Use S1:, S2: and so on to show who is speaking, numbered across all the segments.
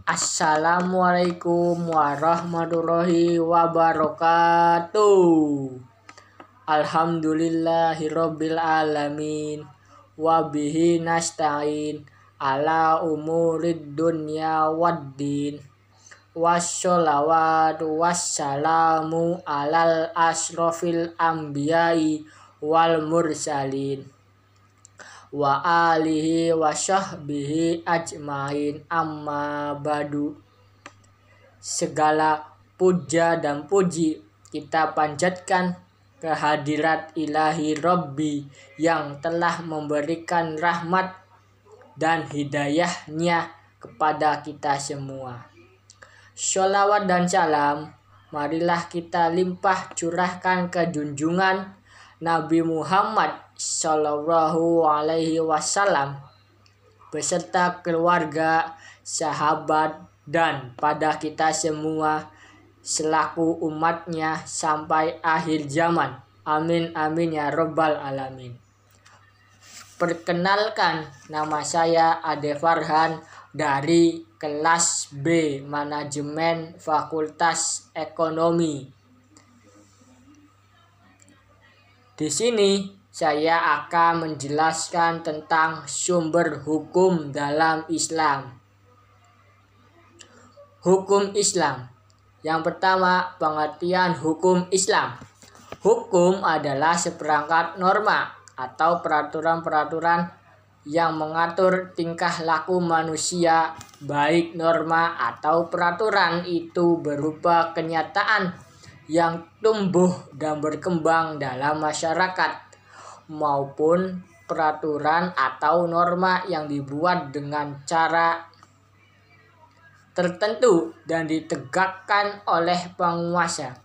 S1: Assalamualaikum warahmatullahi wabarakatuh. Alhamdulillahirabbil alamin. Wabihi nasta'in ala umurid dunya waddin. Wassalawatu wassalamu alal asrofil anbiya'i wal mursalin wa alihi wa sahbihi ajmain, amma badu. Segala puja dan puji kita panjatkan kehadirat ilahi Rabbi yang telah memberikan rahmat dan hidayahnya kepada kita semua. Sholawat dan salam marilah kita limpah curahkan ke junjungan Nabi Muhammad Sallallahu Alaihi Wasallam beserta keluarga, sahabat, dan pada kita semua selaku umatnya sampai akhir zaman. Amin amin ya robbal alamin. Perkenalkan, nama saya Ade Farhan dari kelas B Manajemen Fakultas Ekonomi. Di sini saya akan menjelaskan tentang sumber hukum dalam Islam. Hukum Islam. Yang pertama, pengertian hukum Islam. Hukum adalah seperangkat norma atau peraturan-peraturan yang mengatur tingkah laku manusia, baik norma atau peraturan itu berupa kenyataan yang tumbuh dan berkembang dalam masyarakat, maupun peraturan atau norma yang dibuat dengan cara tertentu dan ditegakkan oleh penguasa.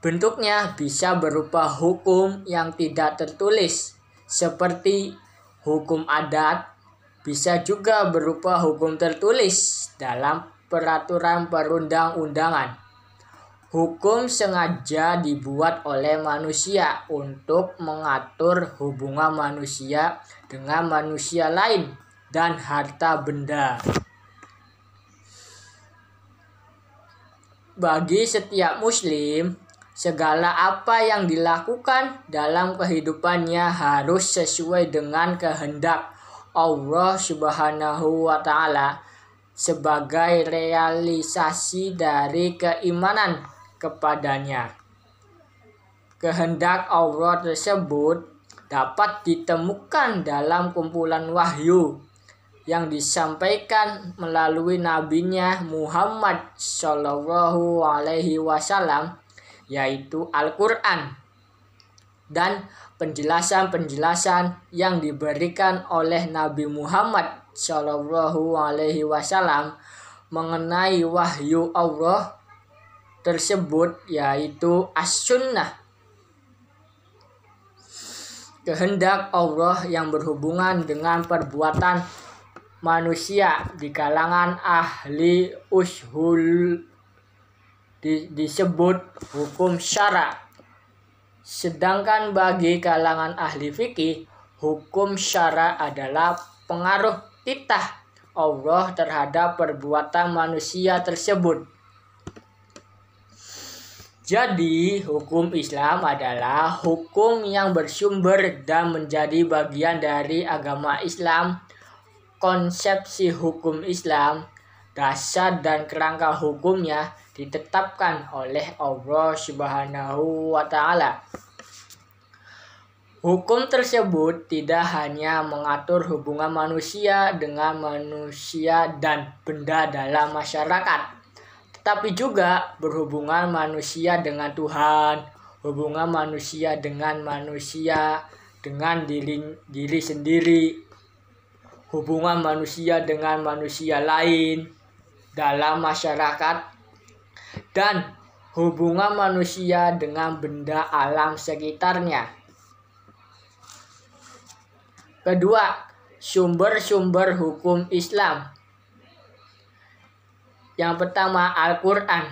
S1: Bentuknya bisa berupa hukum yang tidak tertulis, seperti hukum adat, bisa juga berupa hukum tertulis dalam peraturan perundang-undangan. Hukum sengaja dibuat oleh manusia untuk mengatur hubungan manusia dengan manusia lain dan harta benda. Bagi setiap muslim, segala apa yang dilakukan dalam kehidupannya harus sesuai dengan kehendak Allah Subhanahu wa Ta'ala sebagai realisasi dari keimanan kepadanya. Kehendak Allah tersebut dapat ditemukan dalam kumpulan wahyu yang disampaikan melalui nabinya Muhammad Sallallahu Alaihi Wasallam, yaitu Al-Quran, dan penjelasan-penjelasan yang diberikan oleh Nabi Muhammad Sallallahu Alaihi Wasallam mengenai wahyu Allah tersebut, yaitu As-Sunnah. Kehendak Allah yang berhubungan dengan perbuatan manusia di kalangan ahli ushul disebut hukum syara. Sedangkan bagi kalangan ahli fikih, hukum syara adalah pengaruh titah Allah terhadap perbuatan manusia tersebut. Jadi, hukum Islam adalah hukum yang bersumber dan menjadi bagian dari agama Islam. Konsepsi hukum Islam, dasar dan kerangka hukumnya ditetapkan oleh Allah Subhanahu wa Ta'ala. Hukum tersebut tidak hanya mengatur hubungan manusia dengan manusia dan benda dalam masyarakat, tetapi juga berhubungan manusia dengan Tuhan, hubungan manusia dengan manusia, dengan diri sendiri, hubungan manusia dengan manusia lain dalam masyarakat, dan hubungan manusia dengan benda alam sekitarnya. Kedua, sumber-sumber hukum Islam. Yang pertama, Al-Quran.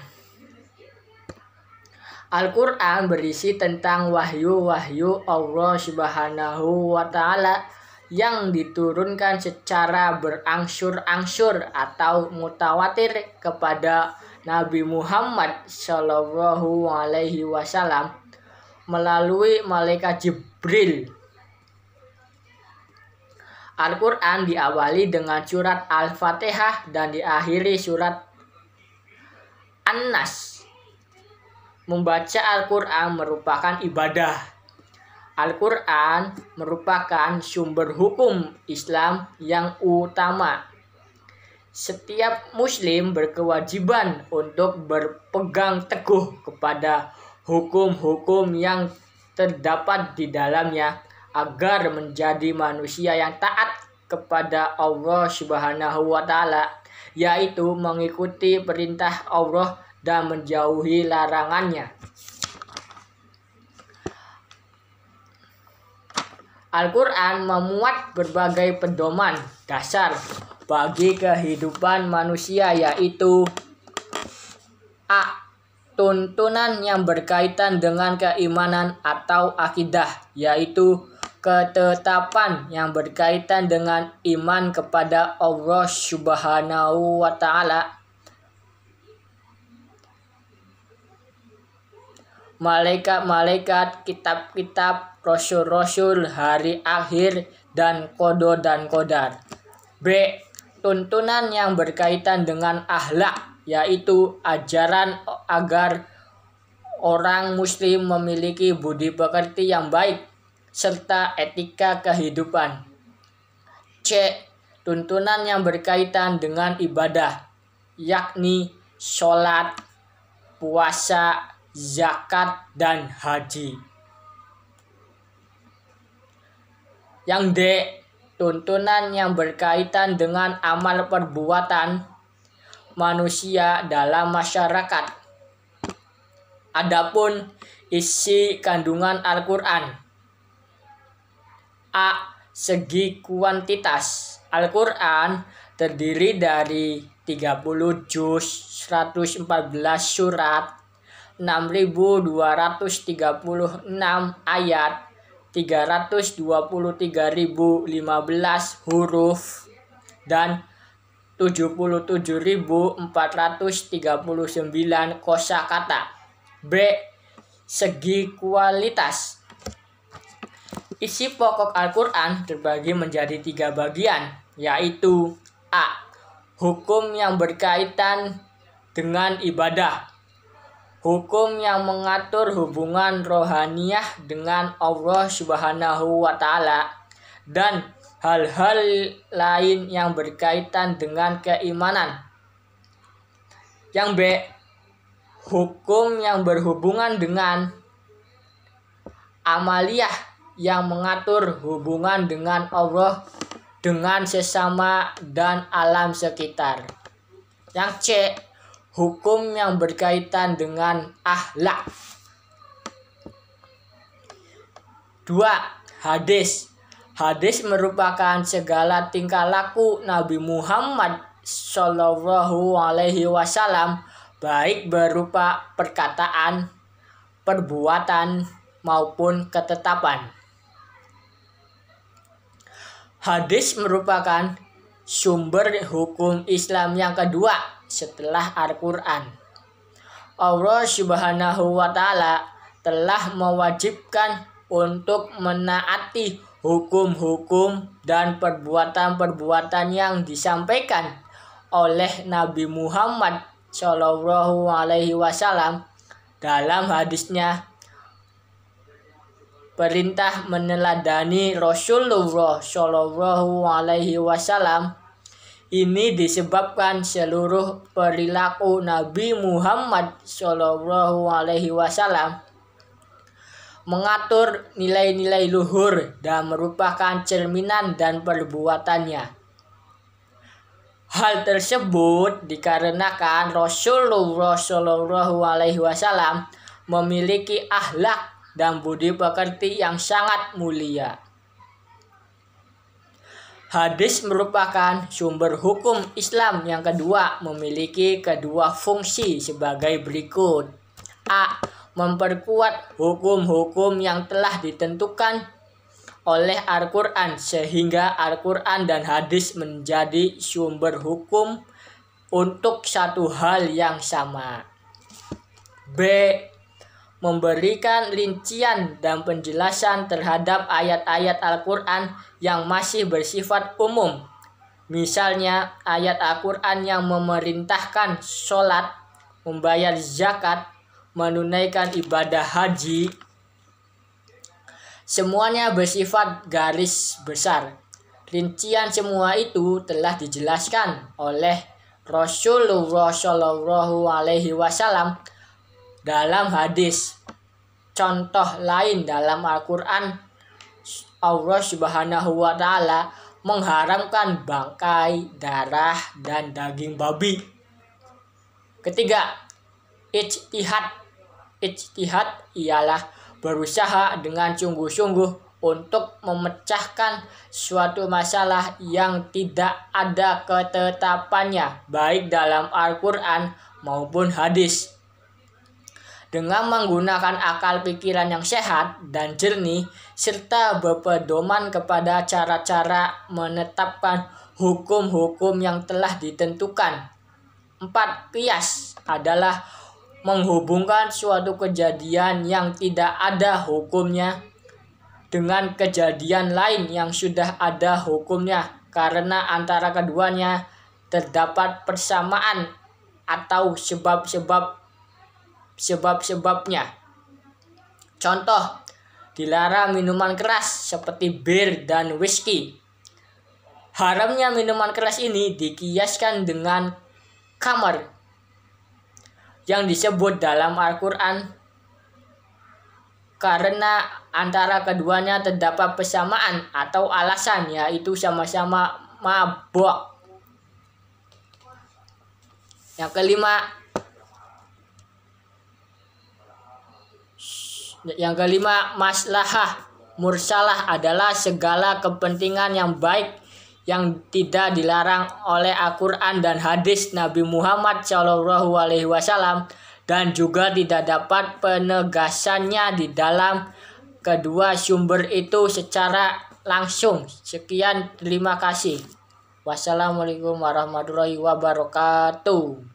S1: Al-Quran berisi tentang wahyu-wahyu Allah Subhanahu wa Ta'ala yang diturunkan secara berangsur-angsur atau mutawatir kepada Nabi Muhammad Shallallahu Alaihi Wasallam melalui malaikat Jibril. Al-Quran diawali dengan surat Al-Fatihah dan diakhiri surat An-Nas. Membaca Al-Quran merupakan ibadah. Al-Quran merupakan sumber hukum Islam yang utama. Setiap muslim berkewajiban untuk berpegang teguh kepada hukum-hukum yang terdapat di dalamnya agar menjadi manusia yang taat kepada Allah Subhanahu wa Ta'ala, yaitu mengikuti perintah Allah dan menjauhi larangannya. Al-Quran memuat berbagai pedoman dasar bagi kehidupan manusia, yaitu A. Tuntunan yang berkaitan dengan keimanan atau akidah, yaitu ketetapan yang berkaitan dengan iman kepada Allah Subhanahu wa Ta'ala, malaikat-malaikat, kitab-kitab, rasul-rasul, hari akhir, dan qada dan qadar. B. Tuntunan yang berkaitan dengan akhlak, yaitu ajaran agar orang muslim memiliki budi pekerti yang baik serta etika kehidupan. C. Tuntunan yang berkaitan dengan ibadah, yakni sholat, puasa, zakat, dan haji. Yang D. Tuntunan yang berkaitan dengan amal perbuatan manusia dalam masyarakat. Adapun isi kandungan Al-Quran. A. Segi kuantitas. Al-Quran terdiri dari 30 juz, 114 surat, 6.236 ayat, 323.015 huruf, dan 77.439 kosakata. B. Segi kualitas. Isi pokok Al-Quran terbagi menjadi 3 bagian, yaitu A. Hukum yang berkaitan dengan ibadah, hukum yang mengatur hubungan rohaniyah dengan Allah Subhanahu wa Ta'ala, dan hal-hal lain yang berkaitan dengan keimanan. Yang B. Hukum yang berhubungan dengan amaliyah, yang mengatur hubungan dengan Allah, dengan sesama, dan alam sekitar. Yang C. Hukum yang berkaitan dengan akhlak. 2. Hadis. Hadis merupakan segala tingkah laku Nabi Muhammad Shallallahu Alaihi Wasallam, baik berupa perkataan, perbuatan, maupun ketetapan. Hadis merupakan sumber hukum Islam yang kedua setelah Al-Quran. Allah Subhanahu wa Ta'ala telah mewajibkan untuk menaati hukum-hukum dan perbuatan-perbuatan yang disampaikan oleh Nabi Muhammad Shallallahu Alaihi Wasallam. Dalam hadisnya, perintah meneladani Rasulullah Shallallahu Alaihi Wasallam ini disebabkan seluruh perilaku Nabi Muhammad Shallallahu Alaihi Wasallam mengatur nilai-nilai luhur dan merupakan cerminan dan perbuatannya. Hal tersebut dikarenakan Rasulullah Shallallahu Alaihi Wasallam memiliki akhlak dan budi pekerti yang sangat mulia. Hadis merupakan sumber hukum Islam yang kedua, memiliki kedua fungsi sebagai berikut. A. Memperkuat hukum-hukum yang telah ditentukan oleh Al-Quran, sehingga Al-Quran dan hadis menjadi sumber hukum untuk satu hal yang sama. B. Memberikan rincian dan penjelasan terhadap ayat-ayat Al-Quran yang masih bersifat umum. Misalnya ayat Al-Quran yang memerintahkan sholat, membayar zakat, menunaikan ibadah haji, semuanya bersifat garis besar. Rincian semua itu telah dijelaskan oleh Rasulullah Shallallahu Alaihi Wasallam dalam hadis. Contoh lain dalam Al-Quran, Allah Subhanahu Wa Taala mengharamkan bangkai, darah, dan daging babi. Ketiga, ijtihad. Ijtihad ialah berusaha dengan sungguh-sungguh untuk memecahkan suatu masalah yang tidak ada ketetapannya, baik dalam Al-Quran maupun hadis. Dengan menggunakan akal pikiran yang sehat dan jernih, serta berpedoman kepada cara-cara menetapkan hukum-hukum yang telah ditentukan. 4. Qiyas adalah menghubungkan suatu kejadian yang tidak ada hukumnya dengan kejadian lain yang sudah ada hukumnya, karena antara keduanya terdapat persamaan atau sebab-sebabnya. Contoh, dilarang minuman keras seperti bir dan whisky. Haramnya minuman keras ini dikiaskan dengan khamar yang disebut dalam Al-Quran, karena antara keduanya terdapat persamaan atau alasan, yaitu sama-sama mabuk. Yang kelima, maslahah mursalah adalah segala kepentingan yang baik yang tidak dilarang oleh Al-Quran dan hadis Nabi Muhammad SAW, dan juga tidak dapat penegasannya di dalam kedua sumber itu secara langsung. Sekian, terima kasih. Wassalamualaikum warahmatullahi wabarakatuh.